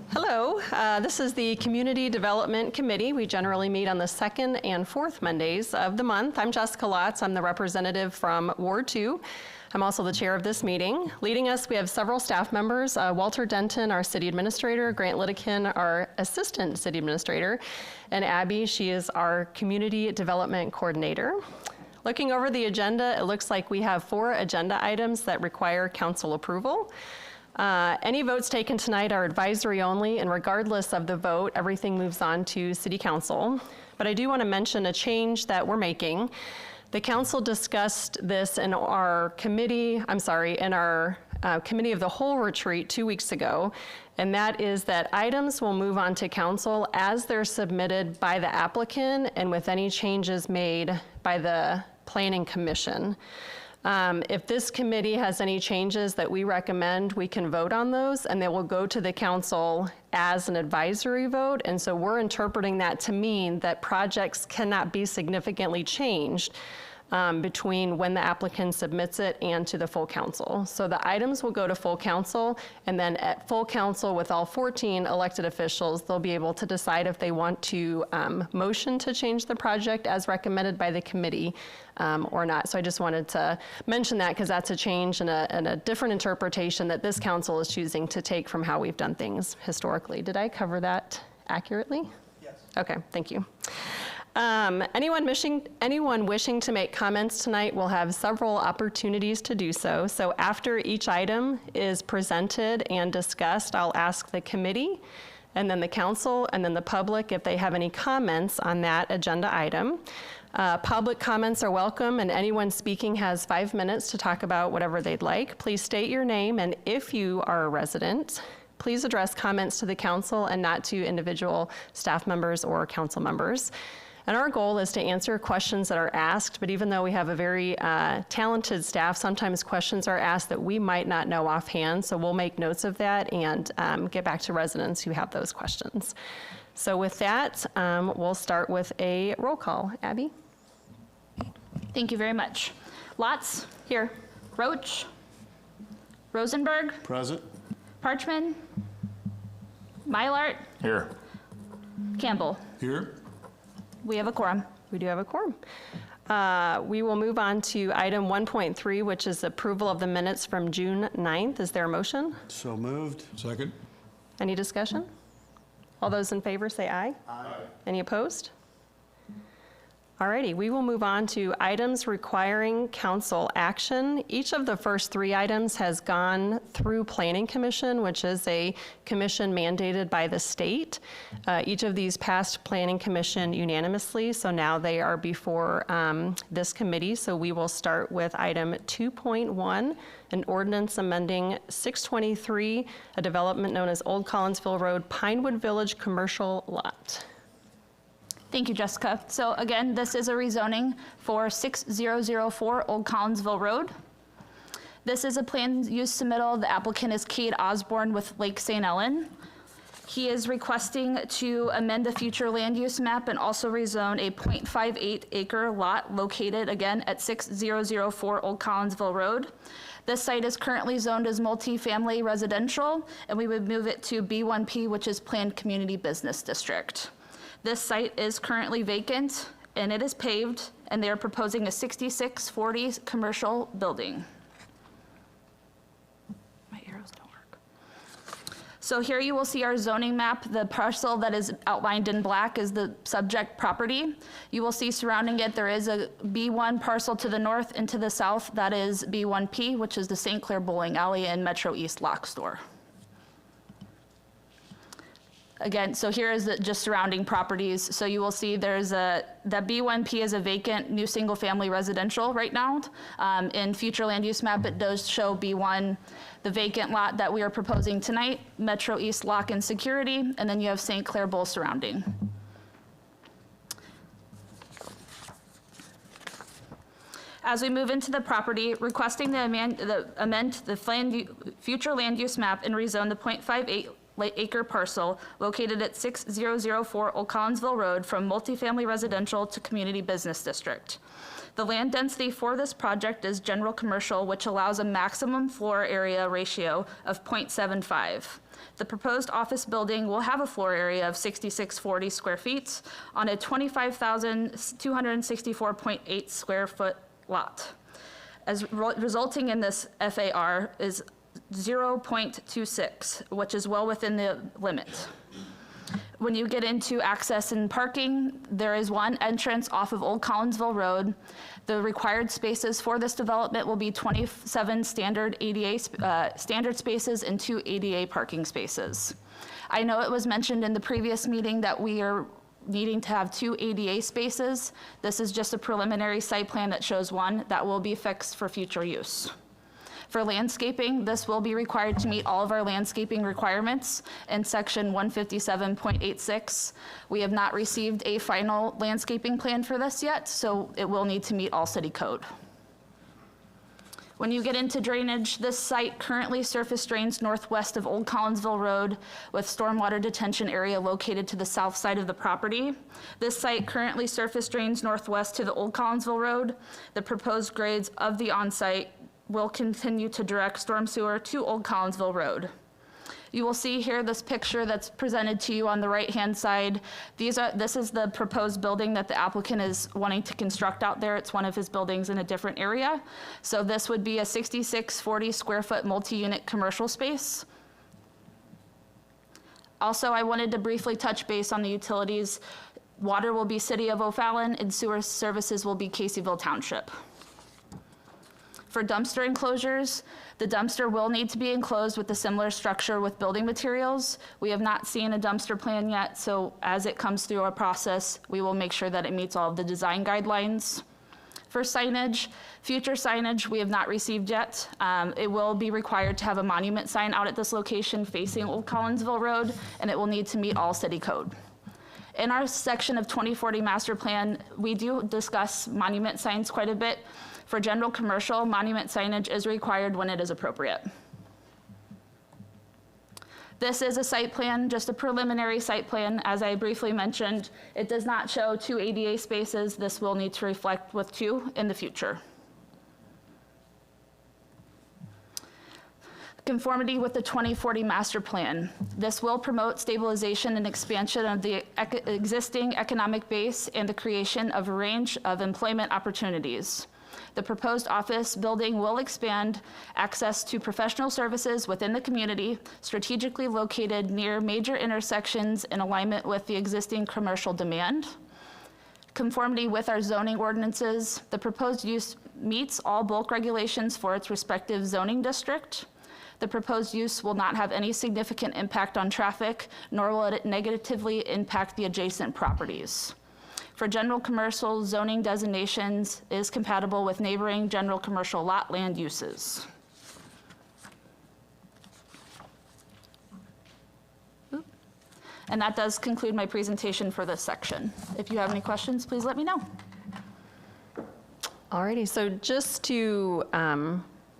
Hello, this is the Community Development Committee. We generally meet on the second and fourth Mondays of the month. I'm Jessica Lotz. I'm the representative from Ward 2. I'm also the chair of this meeting. Leading us, we have several staff members, Walter Denton, our city administrator, Grant Lidekin, our assistant city administrator, and Abby, she is our community development coordinator. Looking over the agenda, it looks like we have 4 agenda items that require council approval. Any votes taken tonight are advisory only, and regardless of the vote, everything moves on to City Council. But I do want to mention a change that we're making. The council discussed this in our committee of the whole retreat 2 weeks ago, and that is that items will move on to council as they're submitted by the applicant and with any changes made by the Planning Commission. If this committee has any changes that we recommend, we can vote on those, and they will go to the council as an advisory vote. And so we're interpreting that to mean that projects cannot be significantly changed between when the applicant submits it and to the full council. So the items will go to full council, and then at full council with all 14 elected officials, they'll be able to decide if they want to motion to change the project as recommended by the committee or not. So I just wanted to mention that because that's a change and a different interpretation that this council is choosing to take from how we've done things historically. Did I cover that accurately? Yes. Okay, thank you. Anyone wishing to make comments tonight will have several opportunities to do so. So after each item is presented and discussed, I'll ask the committee and then the council and then the public if they have any comments on that agenda item. Public comments are welcome, and anyone speaking has 5 minutes to talk about whatever they'd like. Please state your name, and if you are a resident, please address comments to the council and not to individual staff members or council members. And our goal is to answer questions that are asked, but even though we have a very talented staff, sometimes questions are asked that we might not know offhand, so we'll make notes of that and get back to residents who have those questions. So with that, we'll start with a roll call. Abby? Thank you very much. Lotz? Here. Roach? Rosenberg? Present. Parchman? Mylart? Here. Campbell? Here. We have a quorum. We do have a quorum. We will move on to item 1.3, which is approval of the minutes from June 9th. Is there a motion? So moved. Second. Any discussion? All those in favor say aye. Aye. Any opposed? Alrighty, we will move on to items requiring council action. Each of the first 3 items has gone through Planning Commission, which is a commission mandated by the state. Each of these passed Planning Commission unanimously, so now they are before this committee. So we will start with item 2.1, an ordinance amending 623, a development known as Old Collinsville Road, Pinewood Village Commercial Lot. Thank you, Jessica. So again, this is a rezoning for 6004 Old Collinsville Road. This is a plan use submittal. The applicant is Cade Osborne with Lake St. Ellen. He is requesting to amend the future land use map and also rezone a 0.58 acre lot located again at 6004 Old Collinsville Road. This site is currently zoned as multifamily residential, and we would move it to B1P, which is Planned Community Business District. This site is currently vacant and it is paved, and they are proposing a 6640 commercial building. My arrows don't work. So here you will see our zoning map. The parcel that is outlined in black is the subject property. You will see surrounding it there is a B1 parcel to the north and to the south. That is B1P, which is the St. Clair Bowling Alley and Metro East Lock Store. Again, so here is just surrounding properties. So you will see there's that B1P is a vacant new single family residential right now. In future land use map, it does show B1, the vacant lot that we are proposing tonight, Metro East Lock and Security, and then you have St. Clair Bowl surrounding. As we move into the property, requesting the amend the future land use map and rezone the .58 acre parcel located at 6004 Old Collinsville Road from multifamily residential to community business district. The land density for this project is general commercial, which allows a maximum floor area ratio of 0.75. The proposed office building will have a floor area of 6,640 square feet on a 25,264.8 square foot lot. Resulting in this FAR is 0.26, which is well within the limit. When you get into access and parking, there is one entrance off of Old Collinsville Road. The required spaces for this development will be 27 standard ADA standard spaces and 2 ADA parking spaces. I know it was mentioned in the previous meeting that we are needing to have 2 ADA spaces. This is just a preliminary site plan that shows one that will be fixed for future use. For landscaping, this will be required to meet all of our landscaping requirements in section 157.86. We have not received a final landscaping plan for this yet, so it will need to meet all city code. When you get into drainage, this site currently surface drains northwest of Old Collinsville Road with stormwater detention area located to the south side of the property. This site currently surface drains northwest to the Old Collinsville Road. The proposed grades of the on-site will continue to direct storm sewer to Old Collinsville Road. You will see here this picture that's presented to you on the right-hand side. This is the proposed building that the applicant is wanting to construct out there. It's one of his buildings in a different area. So this would be a 6,640 square foot multi-unit commercial space. Also, I wanted to briefly touch base on the utilities. Water will be City of O'Fallon and sewer services will be Caseyville Township. For dumpster enclosures, the dumpster will need to be enclosed with a similar structure with building materials. We have not seen a dumpster plan yet, so as it comes through our process, we will make sure that it meets all of the design guidelines. For signage, future signage we have not received yet. It will be required to have a monument sign out at this location facing Old Collinsville Road, and it will need to meet all city code. In our section of 2040 master plan, we do discuss monument signs quite a bit. For general commercial, monument signage is required when it is appropriate. This is a site plan, just a preliminary site plan. As I briefly mentioned, it does not show 2 ADA spaces. This will need to reflect with 2 in the future. Conformity with the 2040 master plan. This will promote stabilization and expansion of the existing economic base and the creation of a range of employment opportunities. The proposed office building will expand access to professional services within the community, strategically located near major intersections in alignment with the existing commercial demand. Conformity with our zoning ordinances, the proposed use meets all bulk regulations for its respective zoning district. The proposed use will not have any significant impact on traffic, nor will it negatively impact the adjacent properties. For general commercial, zoning designations is compatible with neighboring general commercial lot land uses. And that does conclude my presentation for this section. If you have any questions, please let me know. Alrighty, so just to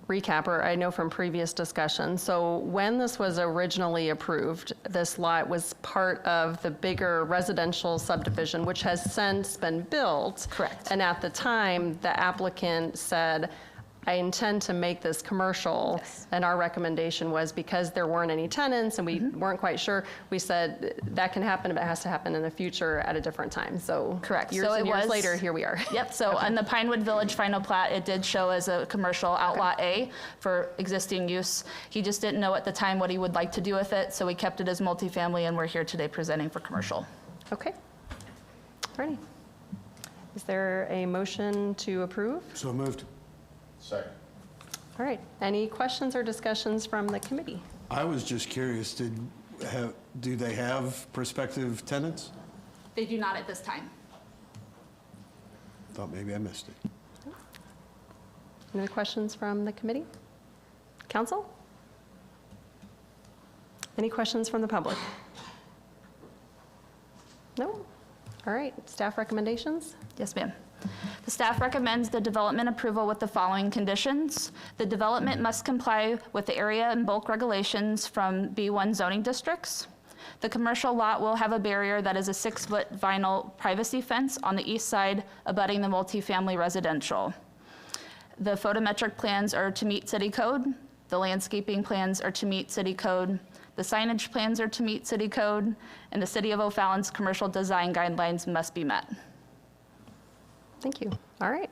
recap, or I know from previous discussions, so when this was originally approved, this lot was part of the bigger residential subdivision, which has since been built. Correct. And at the time, the applicant said, I intend to make this commercial. Yes. And our recommendation was, because there weren't any tenants and we weren't quite sure, we said that can happen, but it has to happen in the future at a different time. So Correct. Years So and it years was- later, here we are. Yep, so on the Pinewood Village final plat, it did show as a commercial outlot A for existing use. He just didn't know at the time what he would like to do with it, so we kept it as multifamily, and we're here today presenting for commercial. Okay. Ready. Is there a motion to approve? So moved. Second. All right. Any questions or discussions from the committee? I was just curious, do they have prospective tenants? They do not at this time. Thought maybe I missed it. Any other questions from the committee? Council? Any questions from the public? No? All right. Staff recommendations? Yes, ma'am. The staff recommends the development approval with the following conditions. The development must comply with the area and bulk regulations from B1 zoning districts. The commercial lot will have a barrier that is a 6-foot vinyl privacy fence on the east side abutting the multifamily residential. The photometric plans are to meet city code. The landscaping plans are to meet city code. The signage plans are to meet city code, and the City of O'Fallon's commercial design guidelines must be met. Thank you. All right.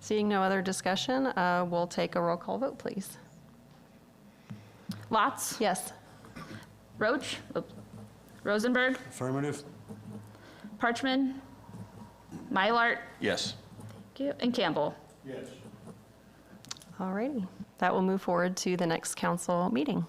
Seeing no other discussion, we'll take a roll call vote, please. Lots? Yes. Roach? Rosenberg? Affirmative? Parchman? Mylart? Yes. And Campbell? Yes. All righty. That will move forward to the next council meeting.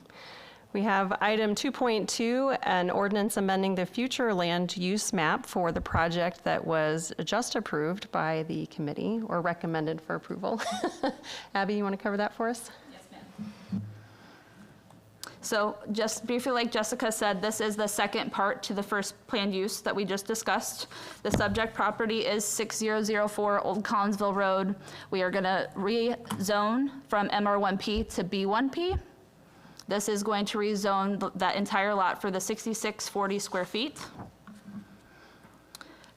We have item 2.2, an ordinance amending the future land use map for the project that was just approved by the committee or recommended for approval. Abby, you want to cover that for us? Yes, ma'am. So just briefly, like Jessica said, this is the second part to the first planned use that we just discussed. The subject property is 6004 Old Collinsville Road. We are going to rezone from MR1P to B1P. This is going to rezone that entire lot for the 6640 square feet.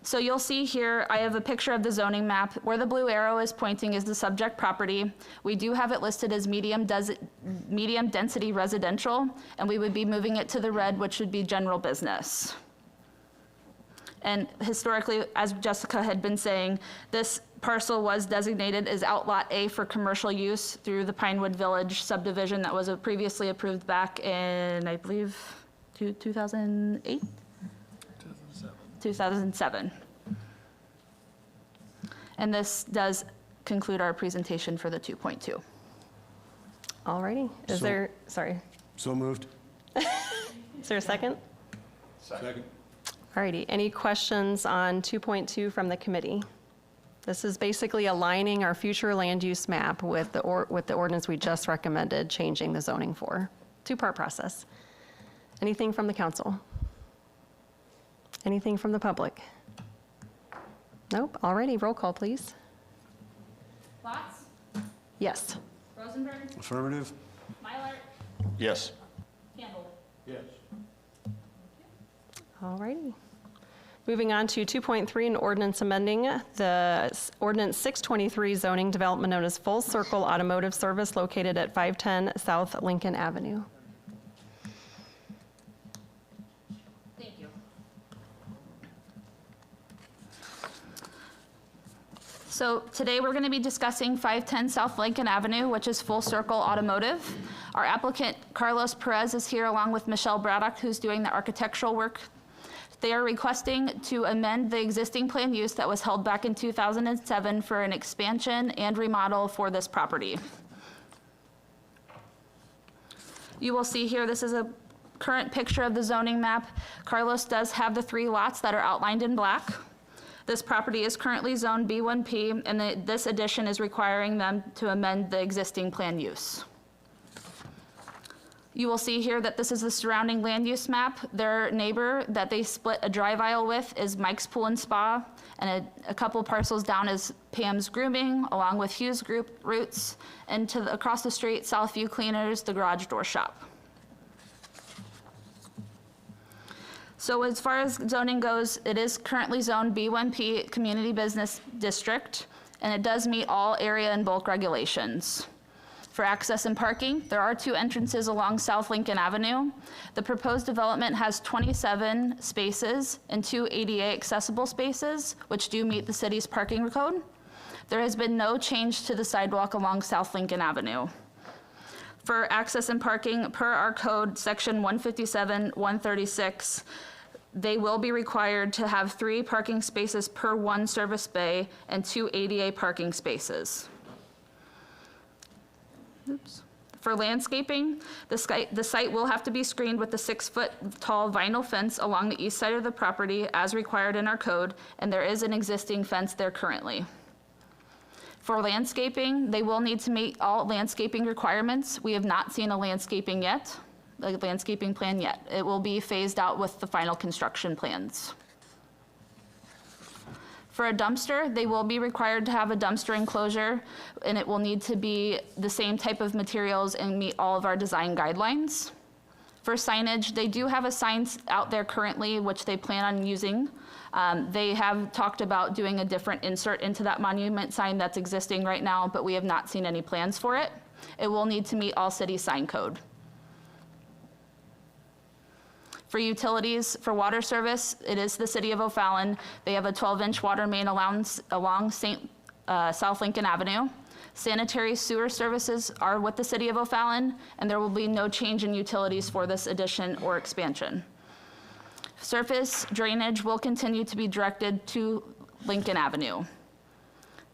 So you'll see here, I have a picture of the zoning map. Where the blue arrow is pointing is the subject property. We do have it listed as medium density residential, and we would be moving it to the red, which would be general business. And historically, as Jessica had been saying, this parcel was designated as Outlot A for commercial use through the Pinewood Village subdivision that was previously approved back in, I believe, 2008? 2007. And this does conclude our presentation for the 2.2. All righty. Is So- there, sorry, So moved? is there a second? Second. All righty. Any questions on 2.2 from the committee? This is basically aligning our future land use map with the ordinance we just recommended changing the zoning for. Two-part process. Anything from the council? Anything from the public? Nope. All righty. Roll call, please. Lots? Yes. Rosenberg? Affirmative? Mylart? Yes. Campbell? Yes. All righty. Moving on to 2.3, an ordinance amending the ordinance 623 zoning development known as Full Circle Automotive Service located at 510 South Lincoln Avenue. Thank you. So today we're going to be discussing 510 South Lincoln Avenue, which is Full Circle Automotive. Our applicant, Carlos Perez, is here along with Michelle Braddock, who's doing the architectural work. They are requesting to amend the existing plan use that was held back in 2007 for an expansion and remodel for this property. You will see here, this is a current picture of the zoning map. Carlos does have the 3 lots that are outlined in black. This property is currently zoned B1P, and this addition is requiring them to amend the existing plan use. You will see here that this is the surrounding land use map. Their neighbor that they split a drive aisle with is Mike's Pool and Spa, and a couple parcels down is Pam's Grooming, along with Hughes Group Roots, and across the street, Southview Cleaners, the garage door shop. So as far as zoning goes, it is currently zoned B1P Community Business District, and it does meet all area and bulk regulations. For access and parking, there are 2 entrances along South Lincoln Avenue. The proposed development has 27 spaces and 2 ADA accessible spaces, which do meet the city's parking code. There has been no change to the sidewalk along South Lincoln Avenue. For access and parking, per our code, section 157-136, they will be required to have 3 parking spaces per 1 service bay and 2 ADA parking spaces. Oops. For landscaping, the site will have to be screened with a 6-foot tall vinyl fence along the east side of the property as required in our code, and there is an existing fence there currently. For landscaping, they will need to meet all landscaping requirements. We have not seen a landscaping plan yet. It will be phased out with the final construction plans. For a dumpster, they will be required to have a dumpster enclosure, and it will need to be the same type of materials and meet all of our design guidelines. For signage, they do have a sign out there currently, which they plan on using. They have talked about doing a different insert into that monument sign that's existing right now, but we have not seen any plans for it. It will need to meet all city sign code. For utilities, for water service, it is the City of O'Fallon. They have a 12-inch water main along South Lincoln Avenue. Sanitary sewer services are with the City of O'Fallon, and there will be no change in utilities for this addition or expansion. Surface drainage will continue to be directed to Lincoln Avenue.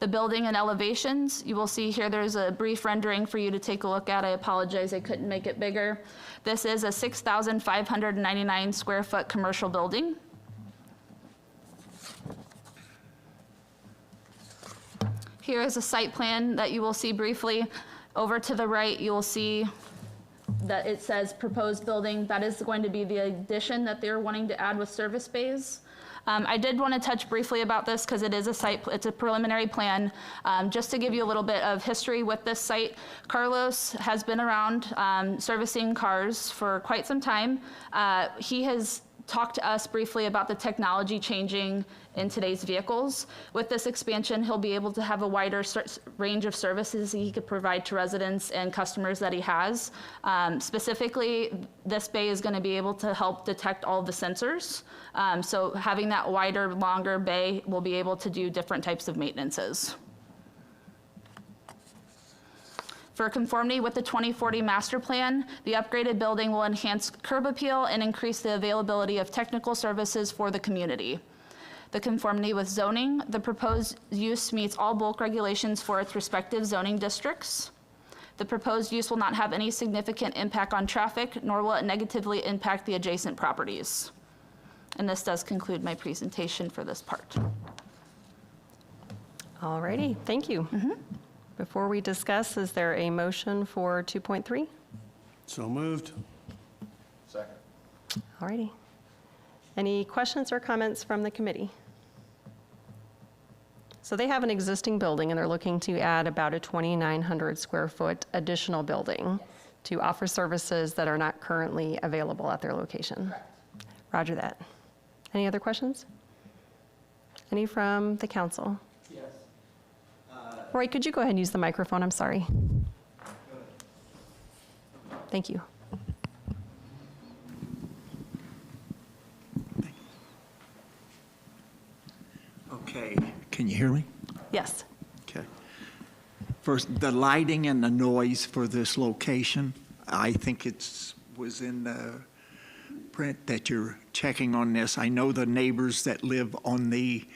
The building and elevations, you will see here there's a brief rendering for you to take a look at. I apologize, I couldn't make it bigger. This is a 6,599 square foot commercial building. Here is a site plan that you will see briefly. Over to the right, you will see that it says proposed building. That is going to be the addition that they're wanting to add with service bays. I did want to touch briefly about this because it is it's a preliminary plan. Just to give you a little bit of history with this site, Carlos has been around servicing cars for quite some time. He has talked to us briefly about the technology changing in today's vehicles. With this expansion, he'll be able to have a wider range of services he could provide to residents and customers that he has. Specifically, this bay is going to be able to help detect all the sensors. So having that wider, longer bay will be able to do different types of maintenances. For conformity with the 2040 master plan, the upgraded building will enhance curb appeal and increase the availability of technical services for the community. The conformity with zoning, the proposed use meets all bulk regulations for its respective zoning districts. The proposed use will not have any significant impact on traffic, nor will it negatively impact the adjacent properties. And this does conclude my presentation for this part. All righty, thank you. Before we discuss, is there a motion for 2.3? So moved. Second. All righty. Any questions or comments from the committee? So they have an existing building and they're looking to add about a 2,900 square foot additional building to offer services that are not currently available at their location. Correct. Roger that. Any other questions? Any from the council? Yes. Roy, could you go ahead and use the microphone? I'm sorry. Thank you. Okay, can you hear me? Yes. Okay. First, the lighting and the noise for this location, I think was in the print that you're checking on this. I know the neighbors that live on the,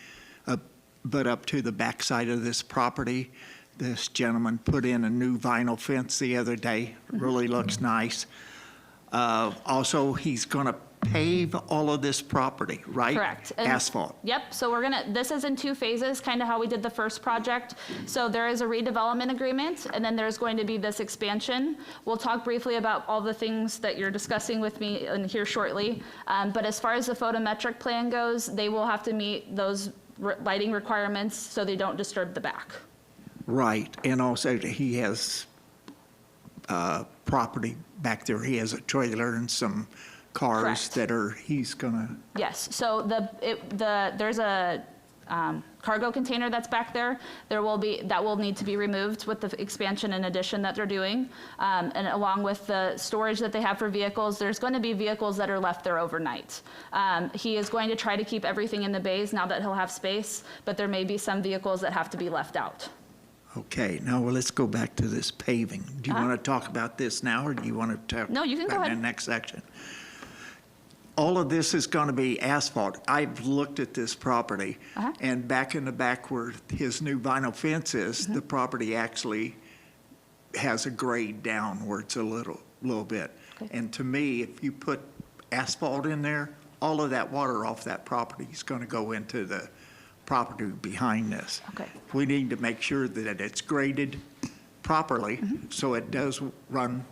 but up to the backside of this property. This gentleman put in a new vinyl fence the other day. Really looks nice. Also, he's going to pave all of this property, right? Correct. And- Asphalt. Yep, so this is in 2 phases, kind of how we did the first project. So there is a redevelopment agreement, and then there's going to be this expansion. We'll talk briefly about all the things that you're discussing with me in here shortly. But as far as the photometric plan goes, they will have to meet those lighting requirements so they don't disturb the back. Right, and also he has property back there. He has a trailer and some cars Correct. that he's gonna, Yes, so there's a cargo container that's back there. That will need to be removed with the expansion and addition that they're doing. And along with the storage that they have for vehicles, there's going to be vehicles that are left there overnight. He is going to try to keep everything in the bays now that he'll have space, but there may be some vehicles that have to be left out. okay, now let's go back to this paving. Do you want to talk about this now, or do you want to talk? No, you can go about it in ahead. the next section? All of this is going to be asphalt. I've looked at this property, and back in the back where his new vinyl fence is, the property actually has a grade down where it's a little bit. Okay. And to me, if you put asphalt in there, all of that water off that property is going to go into the property behind this. Okay. We need to make sure that it's graded properly so it does run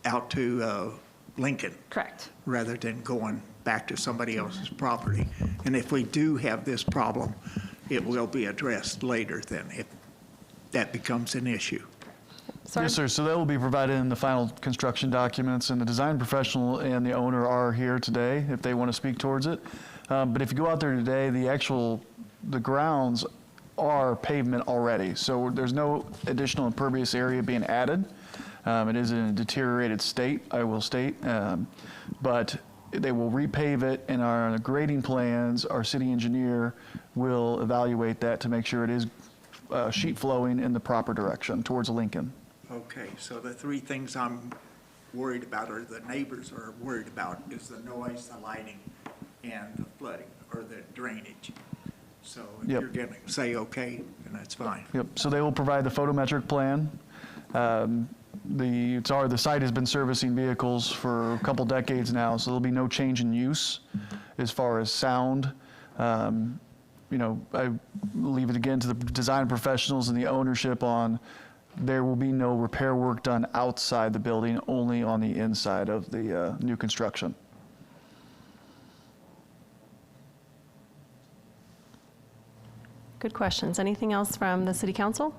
out to Lincoln Correct. rather than going back to somebody else's property. And if we do have this problem, it will be addressed later then, if that becomes an issue. Sorry. Yes, sir. So that will be provided in the final construction documents, and the design professional and the owner are here today if they want to speak towards it. But if you go out there today, the grounds are pavement already. So there's no additional impervious area being added. It is in a deteriorated state, I will state. But they will repave it, and our grading plans, our city engineer will evaluate that to make sure it is sheet flowing in the proper direction towards Lincoln. Okay, so the three things I'm worried about, or the neighbors are worried about, is the noise, the lighting, and the flooding, or the drainage. So if Yep. you're going to say okay, then that's fine. Yep, so they will provide the photometric plan. The site has been servicing vehicles for a couple decades now, so there'll be no change in use as far as sound. I leave it again to the design professionals and the ownership on, there will be no repair work done outside the building, only on the inside of the new construction. Good questions. Anything else from the city council?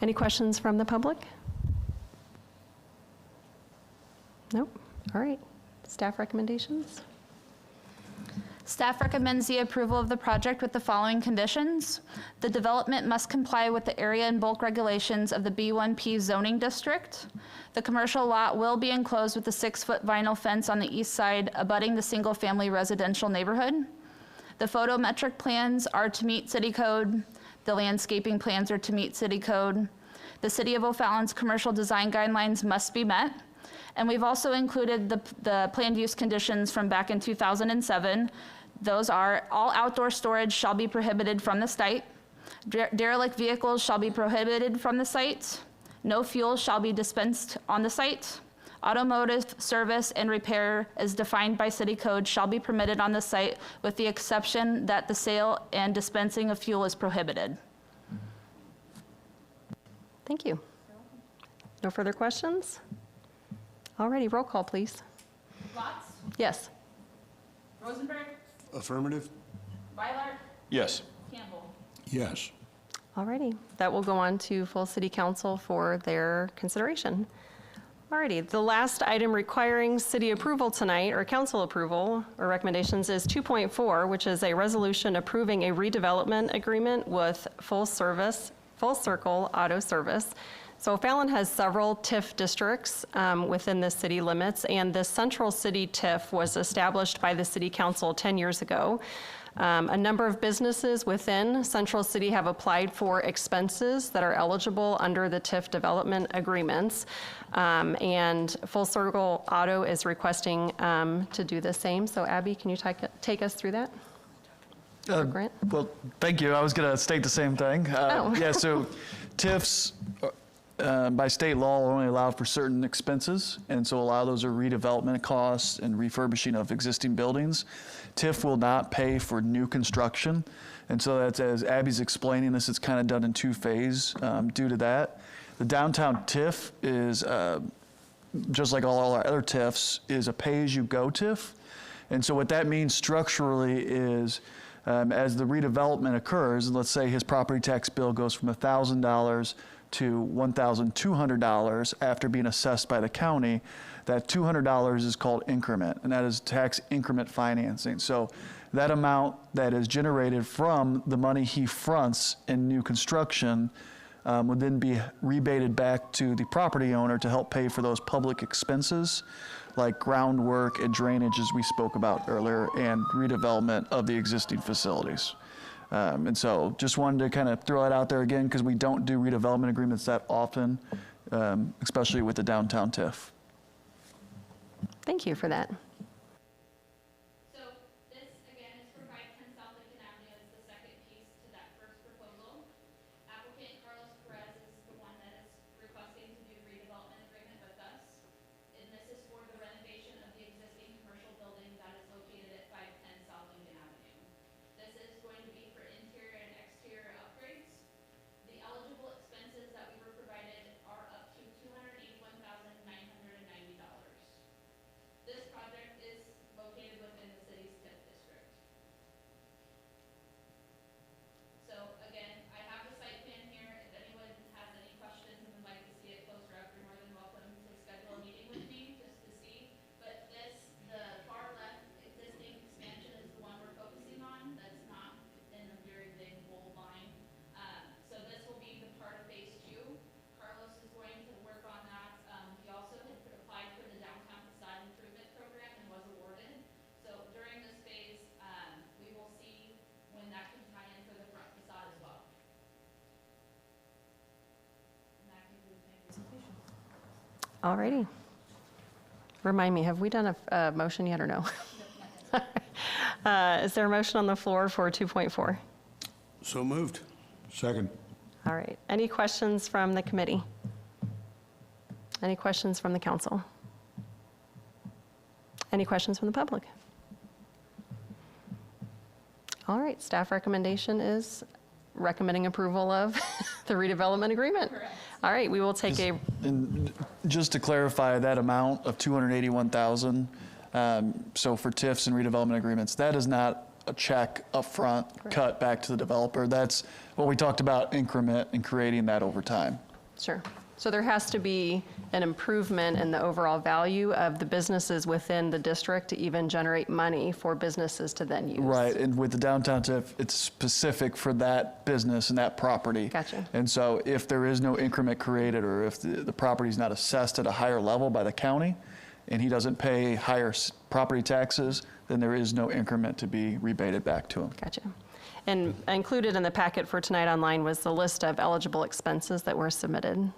Any questions from the public? Nope. All right. Staff recommendations? Staff recommends the approval of the project with the following conditions. The development must comply with the area and bulk regulations of the B1P zoning district. The commercial lot will be enclosed with a 6-foot vinyl fence on the east side abutting the single-family residential neighborhood. The photometric plans are to meet city code. The landscaping plans are to meet city code. The City of O'Fallon's commercial design guidelines must be met. And we've also included the planned use conditions from back in 2007. Those are: all outdoor storage shall be prohibited from the site. Derelict vehicles shall be prohibited from the site. No fuel shall be dispensed on the site. Automotive service and repair as defined by city code shall be permitted on the site, with the exception that the sale and dispensing of fuel is prohibited. Thank you. No further questions? Alrighty, roll call, please. Watts? Yes. Rosenberg? Affirmative? Weiler? Yes. Campbell? Yes. Alrighty, that will go on to full city council for their consideration. Alrighty, the last item requiring city approval tonight, or council approval or recommendations, is 2.4, which is a resolution approving a redevelopment agreement with Full Circle Auto Service. So Fallon has several TIF districts within the city limits, and the Central City TIF was established by the city council 10 years ago. A number of businesses within Central City have applied for expenses that are eligible under the TIF development agreements. And Full Circle Auto is requesting to do the same. So Abby, can you take us through that? Or Grant? Well, thank you. I was going to state the same thing. Oh. Yeah, so TIFs by state law are only allowed for certain expenses, and so a lot of those are redevelopment costs and refurbishing of existing buildings. TIF will not pay for new construction, and so that's, as Abby's explaining this, it's kind of done in two phases due to that. The downtown TIF is, just like all our other TIFs, is a pay-as-you-go TIF. And so what that means structurally is, as the redevelopment occurs, and let's say his property tax bill goes from $1,000 to $1,200 after being assessed by the county, that $200 is called increment, and that is tax increment financing. So that amount that is generated from the money he fronts in new construction would then be rebated back to the property owner to help pay for those public expenses like groundwork and drainage, as we spoke about earlier, and redevelopment of the existing facilities. And so just wanted to kind of throw that out there again, because we don't do redevelopment agreements that often, especially with the downtown TIF. Thank you for that. So this, again, is for 510 South Lincoln Avenue. It's the second piece to that first proposal. Applicant Carlos Perez is the one that is requesting to do the redevelopment agreement with us. And this is for the renovation of the existing commercial building that is located at 510 South Lincoln Avenue. This is going to be for interior and exterior upgrades. The eligible expenses that we were provided are up to $281,990. This project All righty. Remind me, have we done a motion yet or no? Is there a motion on the floor for 2.4? So moved. Second. All right. Any questions from the committee? Any questions from the council? Any questions from the public? All right, staff recommendation is recommending approval of the redevelopment agreement. Correct. All right, we will take a, And just to clarify, that amount of 281,000, so for TIFs and redevelopment agreements, that is not a check upfront cut back to the developer. That's what we talked about, increment and creating that over time. sure. So there has to be an improvement in the overall value of the businesses within the district to even generate money for businesses to then use. Right, and with the downtown TIF, it's specific for that business and that property. Gotcha. And so if there is no increment created, or if the property is not assessed at a higher level by the county, and he doesn't pay higher property taxes, then there is no increment to be rebated back to him. Gotcha. And included in the packet for tonight online was the list of eligible expenses that were submitted,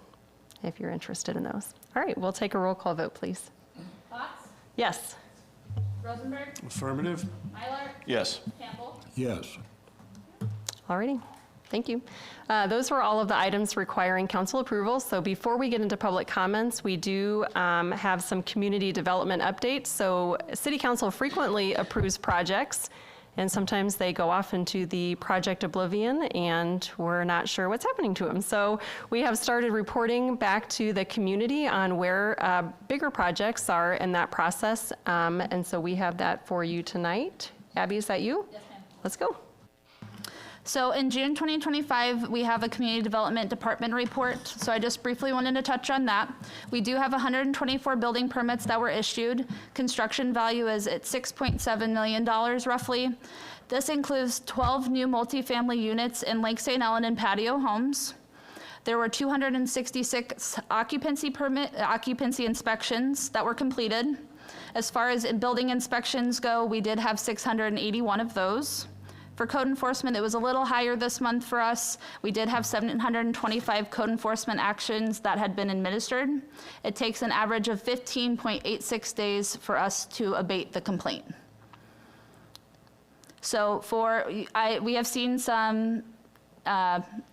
if you're interested in those. All right, we'll take a roll call vote, please. Potts? Yes. Rosenberg? Affirmative? Mylar? Yes. Campbell? Yes. All righty, thank you. Those were all of the items requiring council approval. So before we get into public comments, we do have some community development updates. So city council frequently approves projects, and sometimes they go off into the project oblivion, and we're not sure what's happening to them. So we have started reporting back to the community on where bigger projects are in that process. And so we have that for you tonight. Abby, is that you? Yes, ma'am. Let's go. So in June 2025, we have a Community Development Department report. So I just briefly wanted to touch on that. We do have 124 building permits that were issued. Construction value is at $6.7 million roughly. This includes 12 new multifamily units in Lake St. Ellen and patio homes. There were 266 occupancy inspections that were completed. As far as building inspections go, we did have 681 of those. For code enforcement, it was a little higher this month for us. We did have 725 code enforcement actions that had been administered. It takes an average of 15.86 days for us to abate the complaint. So we have seen some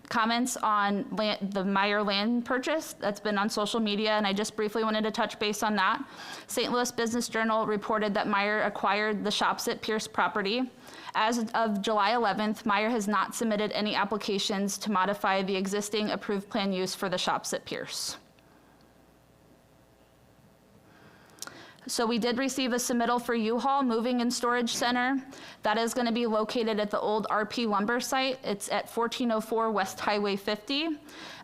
comments on the Meyer land purchase that's been on social media, and I just briefly wanted to touch base on that. St. Louis Business Journal reported that Meyer acquired the Shops at Pierce property. As of July 11th, Meyer has not submitted any applications to modify the existing approved plan use for the Shops at Pierce. So we did receive a submittal for U-Haul Moving and Storage Center. That is going to be located at the old RP Lumber site. It's at 1404 West Highway 50.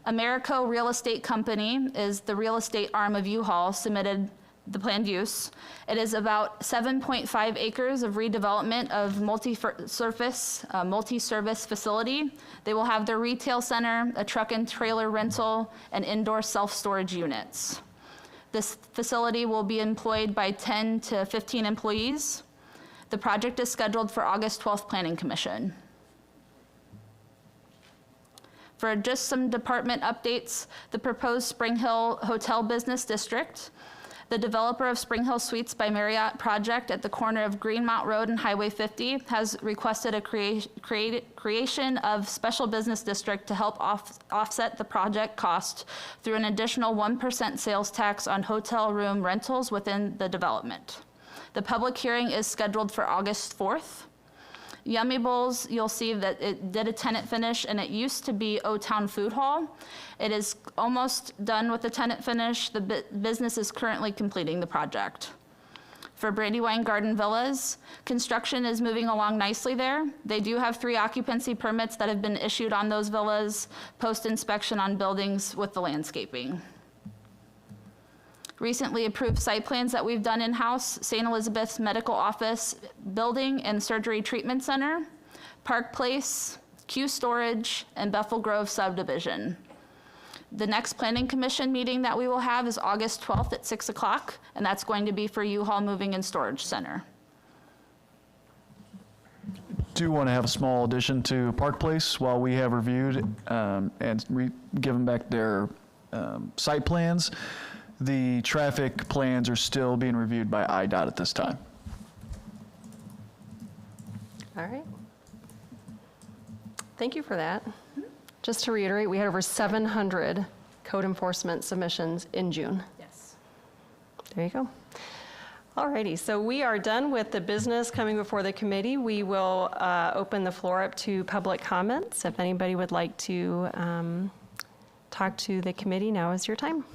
Americo Real Estate Company is the real estate arm of U-Haul, submitted the planned use. It is about 7.5 acres of redevelopment of multi-service facility. They will have their retail center, a truck and trailer rental, and indoor self-storage units. This facility will be employed by 10 to 15 employees. The project is scheduled for August 12th Planning Commission. For just some department updates, the proposed Spring Hill Hotel Business District. The developer of Spring Hill Suites by Marriott project at the corner of Greenmount Road and Highway 50 has requested a creation of special business district to help offset the project cost through an additional 1% sales tax on hotel room rentals within the development. The public hearing is scheduled for August 4th. Yummy Bowls, you'll see that it did a tenant finish, and it used to be O-Town Food Hall. It is almost done with the tenant finish. The business is currently completing the project. For Brandywine Garden Villas, construction is moving along nicely there. They do have 3 occupancy permits that have been issued on those villas, post-inspection on buildings with the landscaping. Recently approved site plans that we've done in-house: St. Elizabeth's Medical Office Building and Surgery Treatment Center, Park Place, Q Storage, and Bethel Grove Subdivision. The next Planning Commission meeting that we will have is August 12th at 6 o'clock, and that's going to be for U-Haul Moving and Storage Center. Do want to have a small addition to Park Place while we have reviewed and given back their site plans. The traffic plans are still being reviewed by IDOT at this time. All right. Thank you for that. Just to reiterate, we had over 700 code enforcement submissions in June. Yes. There you go. All righty, so we are done with the business coming before the committee. We will open the floor up to public comments. If anybody would like to talk to the committee, now is your time.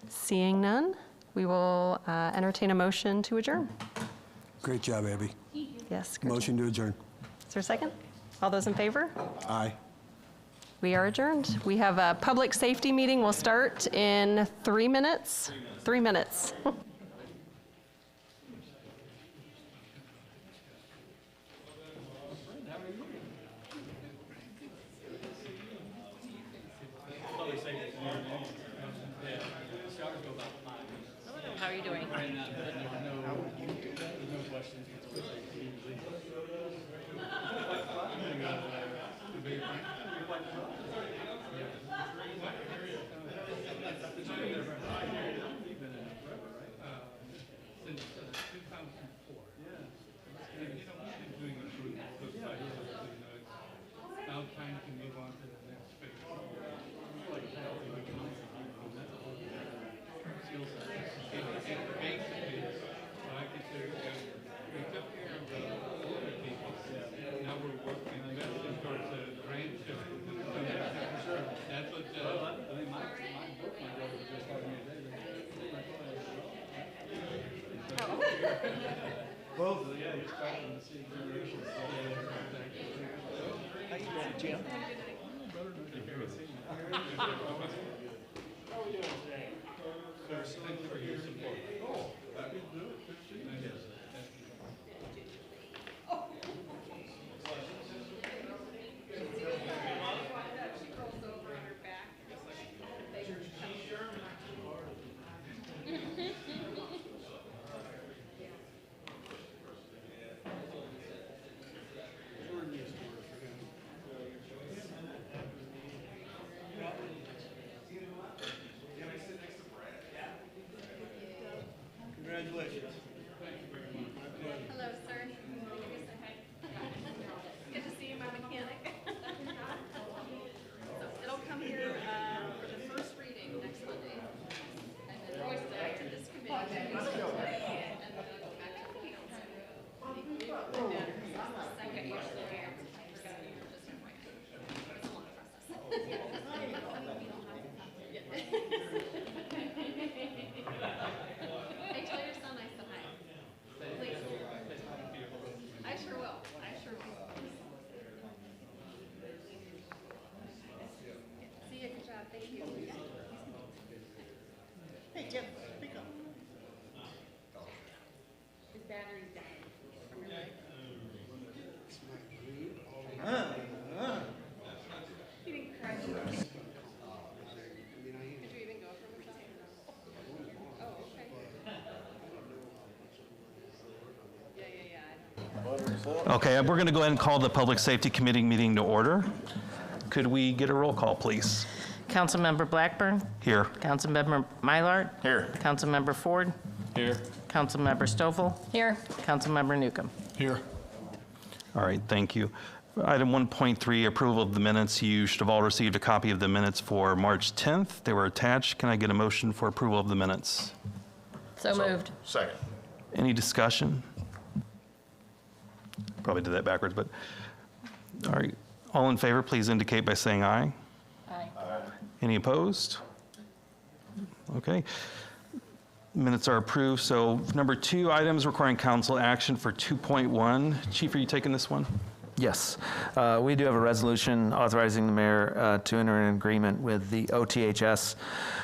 Seeing none, we will entertain a motion to adjourn. Great job, Abby. Yes. good job. Motion to adjourn. Is there a second? All those in favor? Aye. We are adjourned. We have a public safety meeting. We'll start in 3 minutes. 3 minutes. How are you doing? Now time to move on to the next phase. Skill set. Basically, I consider that we took care of the older people. Now we're working towards the grandchildren. That's what, I think my book, my brother just told me today. Both, yeah, you're starting to see generations. Jim? Thank you for your support. Congratulations. Hello, sir. Good to see you, my mechanic. So it'll come here for the first reading next Monday. And then goes back to this committee. And then it'll go back to the council. And then the second usually it's a long process. Hey, tell your son I said hi. Please. I sure will. I sure will. See you. Good job. Thank you. Hey, Jim, speak up. His battery's down. He didn't cry. Did you even go from the top? Oh, okay. Yeah. Okay, we're going to go ahead and call the Public Safety Committee meeting to order. Could we get a roll call, please? Councilmember Blackburn. Here. Councilmember Mylard. Here. Councilmember Ford. Here. Councilmember Stoffel. Here. Councilmember Newcomb. Here. All right, thank you. Item 1.3, approval of the minutes. You should have all received a copy of the minutes for March 10th. They were attached. Can I get a motion for approval of the minutes? So moved. Second. Any discussion? Probably did that backwards, but, all right. All in favor, please indicate by saying aye. Aye. Any opposed? Okay. Minutes are approved. So number 2, items requiring council action for 2.1. Chief, are you taking this one? Yes. We do have a resolution authorizing the mayor to enter an agreement with the OTHS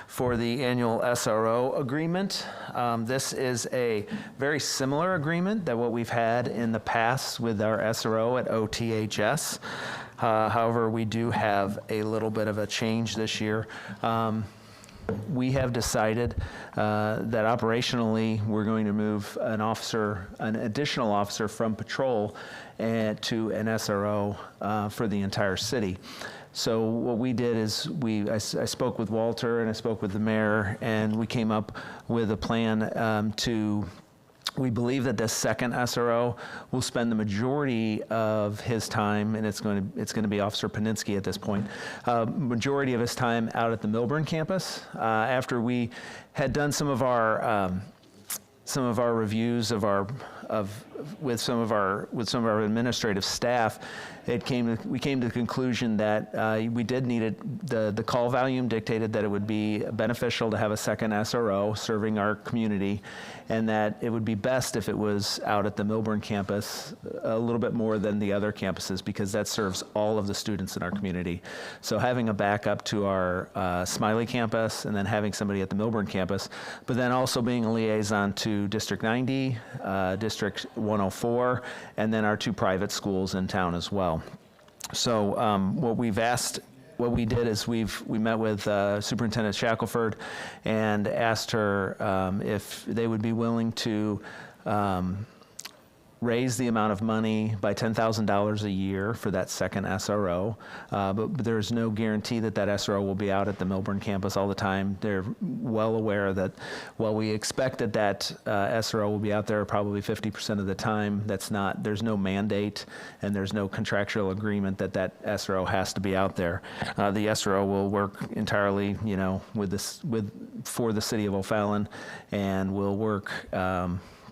for the annual SRO agreement. This is a very similar agreement that what we've had in the past with our SRO at OTHS. However, we do have a little bit of a change this year. We have decided that operationally, we're going to move an additional officer from patrol to an SRO for the entire city. So what we did is I spoke with Walter and I spoke with the mayor, and we came up with a plan we believe that this second SRO will spend the majority of his time, and it's going to be Officer Paninsky at this point, majority of his time out at the Milburn campus. After we had done some of our reviews with some of our administrative staff, we came to the conclusion that we did need it. The call volume dictated that it would be beneficial to have a second SRO serving our community, and that it would be best if it was out at the Milburn campus a little bit more than the other campuses, because that serves all of the students in our community. So having a backup to our Smiley campus, and then having somebody at the Milburn campus, but then also being a liaison to District 90, District 104, and then our 2 private schools in town as well. So what we did is we met with Superintendent Shackelford and asked her if they would be willing to raise the amount of money by $10,000 a year for that second SRO, but there's no guarantee that that SRO will be out at the Milburn campus all the time. They're well aware that while we expect that SRO will be out there probably 50% of the time, there's no mandate and there's no contractual agreement that SRO has to be out there. The SRO will work entirely, for the city of O'Fallon, and will work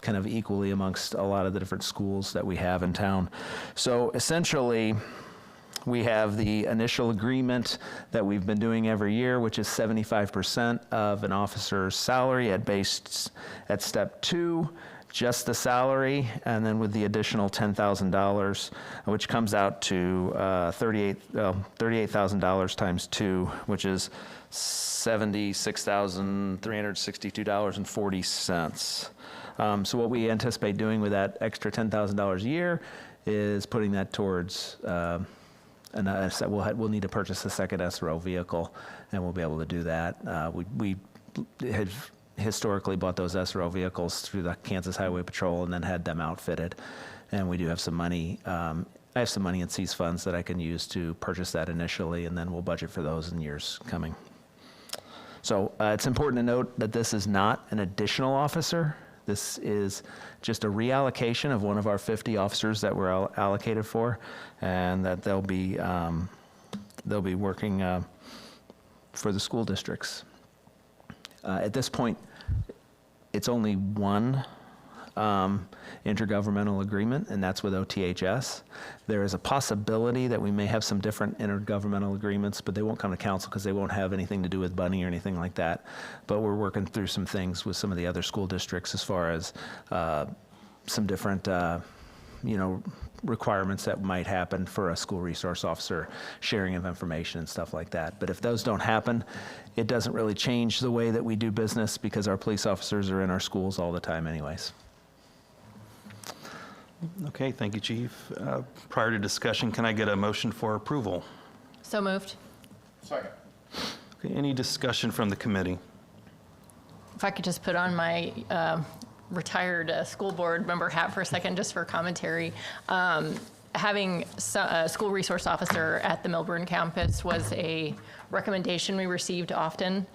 kind of equally amongst a lot of the different schools that we have in town. So essentially, we have the initial agreement that we've been doing every year, which is 75% of an officer's salary at step 2, just the salary, and then with the additional $10,000, which comes out to $38,000 times 2, which is $76,362.40. So what we anticipate doing with that extra $10,000 a year is putting that towards, we'll need to purchase a second SRO vehicle, and we'll be able to do that. We had historically bought those SRO vehicles through the Kansas Highway Patrol and then had them outfitted. And we do have some money. I have some money in CEAS funds that I can use to purchase that initially, and then we'll budget for those in years coming. So it's important to note that this is not an additional officer. This is just a reallocation of one of our 50 officers that we're allocated for, and that they'll be working for the school districts. At this point, it's only one intergovernmental agreement, and that's with OTHS. There is a possibility that we may have some different intergovernmental agreements, but they won't come to council because they won't have anything to do with Bunny or anything like that. But we're working through some things with some of the other school districts as far as some different requirements that might happen for a school resource officer, sharing of information and stuff like that. But if those don't happen, it doesn't really change the way that we do business, because our police officers are in our schools all the time anyways. Okay, thank you, Chief. Prior to discussion, can I get a motion for approval? So moved. Okay, any discussion from the committee? If I could just put on my retired school board member hat for a second, just for commentary. Having a school resource officer at the Milburn campus was a recommendation we received often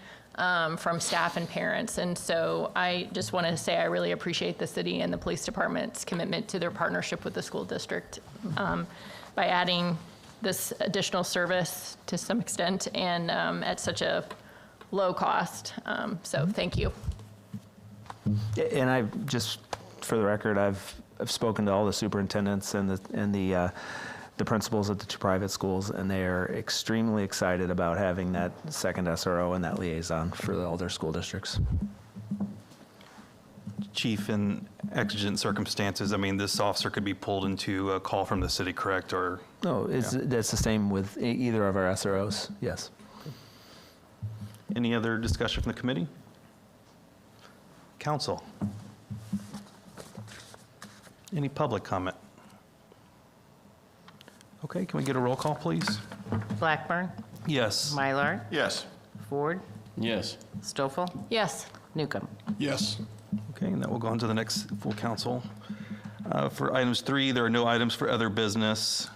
from staff and parents. And so I just want to say I really appreciate the city and the police department's commitment to their partnership with the school district by adding this additional service to some extent, and at such a low cost. So thank you. And I've just, for the record, I've spoken to all the superintendents and the principals at the 2 private schools, and they are extremely excited about having that second SRO and that liaison for all their school districts. Chief, in exigent circumstances, I mean, this officer could be pulled into a call from the city, correct? Or No, that's the same with either of our SROs, yes. any other discussion from the committee? Council? Any public comment? Okay, can we get a roll call, please? Blackburn, Yes. Mylard, Yes. Ford, Yes. Stoffel, Yes. Newcomb. Yes. Okay, and that will go on to the next full council. For items 3, there are no items for other business.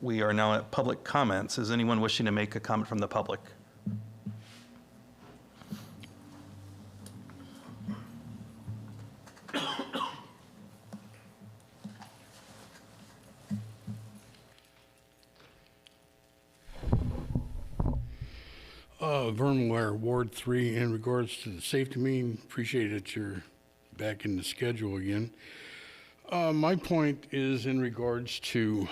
We are now at public comments. Is anyone wishing to make a comment from the public? Vern Ware, Ward 3, in regards to the safety meeting, appreciate that you're back in the schedule again. My point is in regards to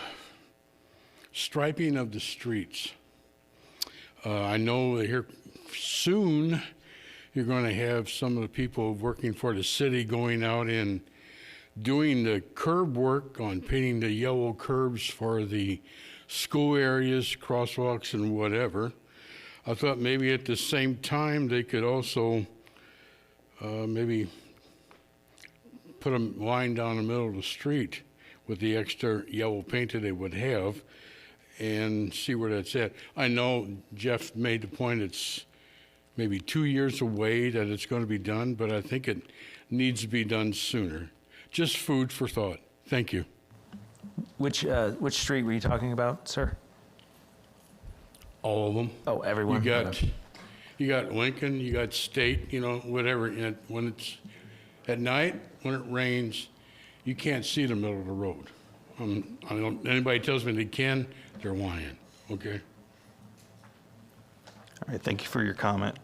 striping of the streets. I know that here soon you're going to have some of the people working for the city going out and doing the curb work on painting the yellow curbs for the school areas, crosswalks, and whatever. I thought maybe at the same time they could also maybe put a line down the middle of the street with the extra yellow paint that they would have and see where that's at. I know Jeff made the point it's maybe 2 years away that it's going to be done, but I think it needs to be done sooner. Just food for thought. Thank you. Which street were you talking about, sir? All of them. Oh, everyone? You got Lincoln, you got State, you know, whatever. And when it's at night, when it rains, you can't see the middle of the road. Anybody tells me they can, they're lying. Okay. All right, thank you for your comment.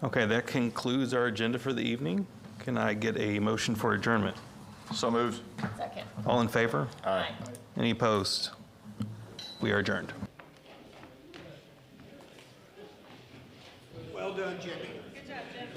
Okay, that concludes our agenda for the evening. Can I get a motion for adjournment? So moved. Second. All in favor? Aye. Any opposed? We are adjourned. Well done, Jimmy. Good job, Jim.